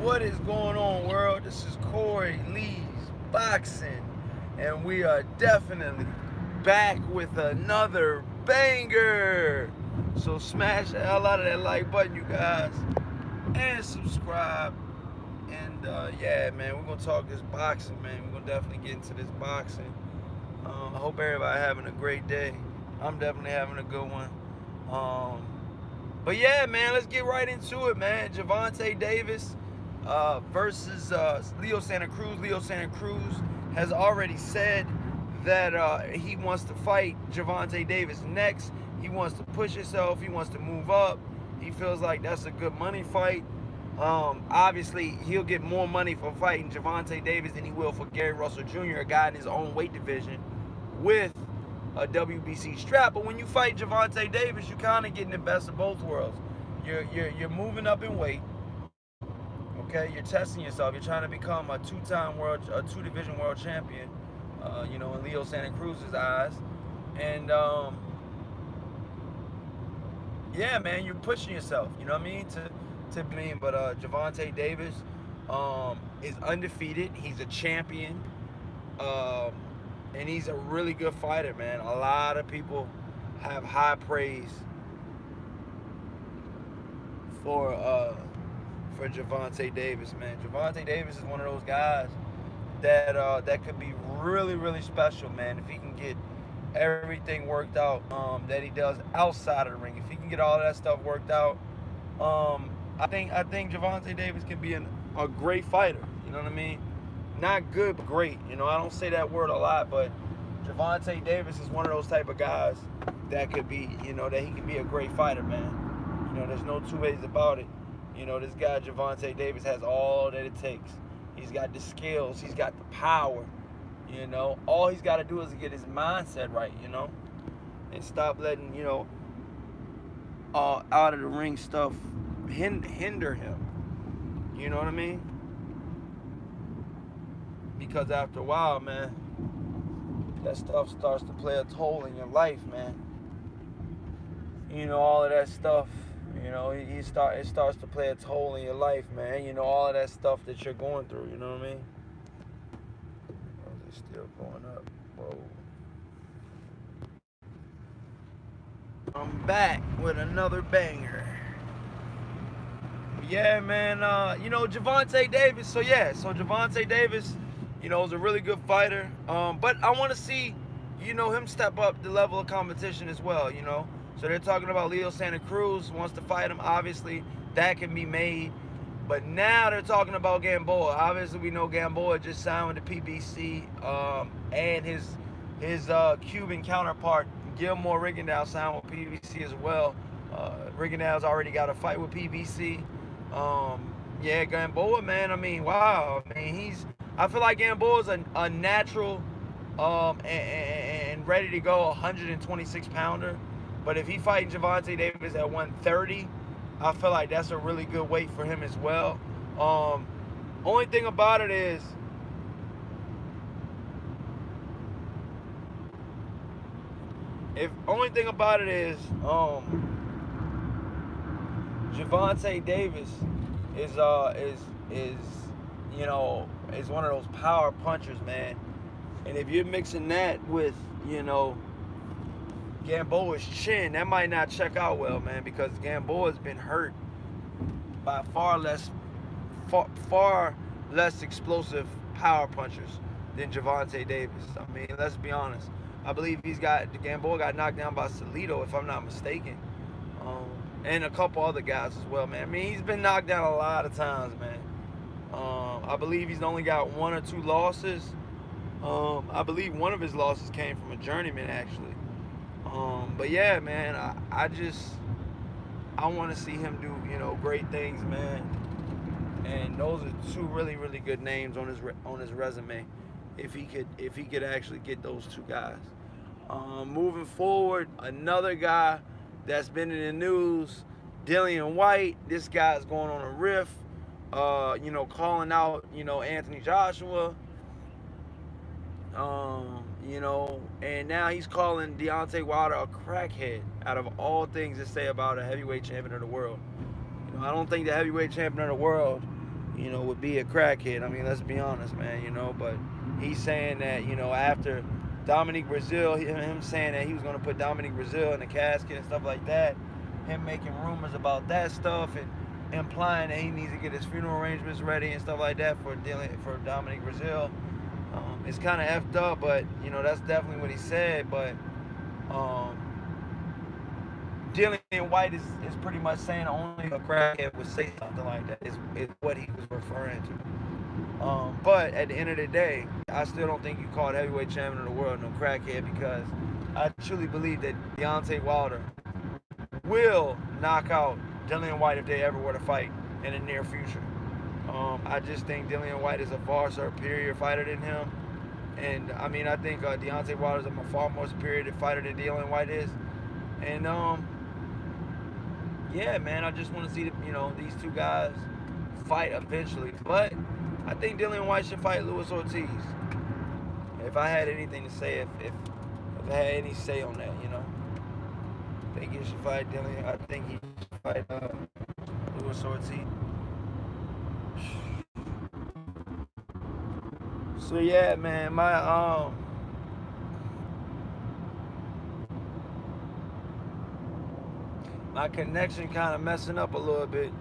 What is going on, world? This is Corey Lee's Boxing, and we are definitely back with another banger. So smash the hell out of that like button, you guys, and subscribe. And yeah, man, we're gonna talk this boxing, man. We're gonna definitely get into this boxing. I hope everybody having a great day. I'm definitely having a good one. But yeah, man, let's get right into it, man. Gervonta Davis versus Leo Santa Cruz. Leo Santa Cruz has already said that he wants to fight Gervonta Davis next. He wants to push himself. He wants to move up. He feels like that's a good money fight. Obviously, he'll get more money for fighting Gervonta Davis than he will for Gary Russell Jr., a guy in his own weight division with a WBC strap. But when you fight Gervonta Davis, you kind of getting the best of both worlds. You're moving up in weight. Okay, you're testing yourself. You're trying to become a two-division world champion. In Leo Santa Cruz's eyes, and yeah, man, you're pushing yourself. You know what I mean? But Gervonta Davis is undefeated. He's a champion. And he's a really good fighter, man. A lot of people have high praise for Gervonta Davis, man. Gervonta Davis is one of those guys that could be really, really special, man. If he can get everything worked out that he does outside of the ring, if he can get all that stuff worked out, I think Gervonta Davis can be a great fighter. You know what I mean? Not good, but great. I don't say that word a lot, but Gervonta Davis is one of those type of guys that could be, that he can be a great fighter, man. There's no two ways about it. This guy Gervonta Davis has all that it takes. He's got the skills. He's got the power. All he's got to do is get his mindset right, and stop letting, out of the ring stuff hinder him. You know what I mean? Because after a while, man, that stuff starts to play a toll in your life, man. All of that stuff, it starts to play a toll in your life, man. All of that stuff that you're going through, you know what I mean? Oh, it's still going up. Whoa. I'm back with another banger. Yeah, man, Gervonta Davis. So Gervonta Davis, is a really good fighter. But I want to see, him step up the level of competition as well, So they're talking about Leo Santa Cruz wants to fight him. Obviously, that can be made. But now they're talking about Gamboa. Obviously, we know Gamboa just signed with the PBC, and his Cuban counterpart, Gilmore Rigondeaux, signed with PBC as well. Rigondeaux's already got a fight with PBC. Yeah, Gamboa, man. I mean, wow. I feel like Gamboa's a natural and ready to go 126 pounder. But if he fighting Gervonta Davis at 130, I feel like that's a really good weight for him as well. Only thing about it is, Gervonta Davis is one of those power punchers, man. And if you're mixing that with, Gamboa's chin, that might not check out well, man, because Gamboa's been hurt by far less explosive power punchers than Gervonta Davis. I mean, let's be honest. I believe Gamboa got knocked down by Salido, if I'm not mistaken. And a couple other guys as well, man. I mean, he's been knocked down a lot of times, man. I believe he's only got 1 or 2 losses. I believe one of his losses came from a journeyman, actually. But yeah, man, I want to see him do, great things, man. And those are 2 really, really good names on his resume. If he could actually get those 2 guys. Moving forward, another guy that's been in the news, Dillian Whyte. This guy's going on a riff, calling out, Anthony Joshua. And now he's calling Deontay Wilder a crackhead, out of all things to say about a heavyweight champion of the world. I don't think the heavyweight champion of the world, would be a crackhead. I mean, let's be honest, man, but he's saying that, after Dominic Brazil, him saying that he was going to put Dominic Brazil in the casket and stuff like that, him making rumors about that stuff and implying that he needs to get his funeral arrangements ready and stuff like that for Dominic Brazil. It's kind of effed up, but, that's definitely what he said, but um, Dillian Whyte is pretty much saying only a crackhead would say something like that. Is what he was referring to. But at the end of the day, I still don't think you call the heavyweight champion of the world no crackhead, because I truly believe that Deontay Wilder will knock out Dillian Whyte if they ever were to fight in the near future. I just think Dillian Whyte is a far superior fighter than him. And I mean, I think Deontay Wilder is a far more superior fighter than Dillian Whyte is. And yeah, man, I just want to see these two guys fight eventually. But I think Dillian Whyte should fight Luis Ortiz. If I had anything to say, if I had any say on that, I think he should fight Dillian. I think he should fight Luis Ortiz. So yeah, man, my connection kind of messing up a little bit.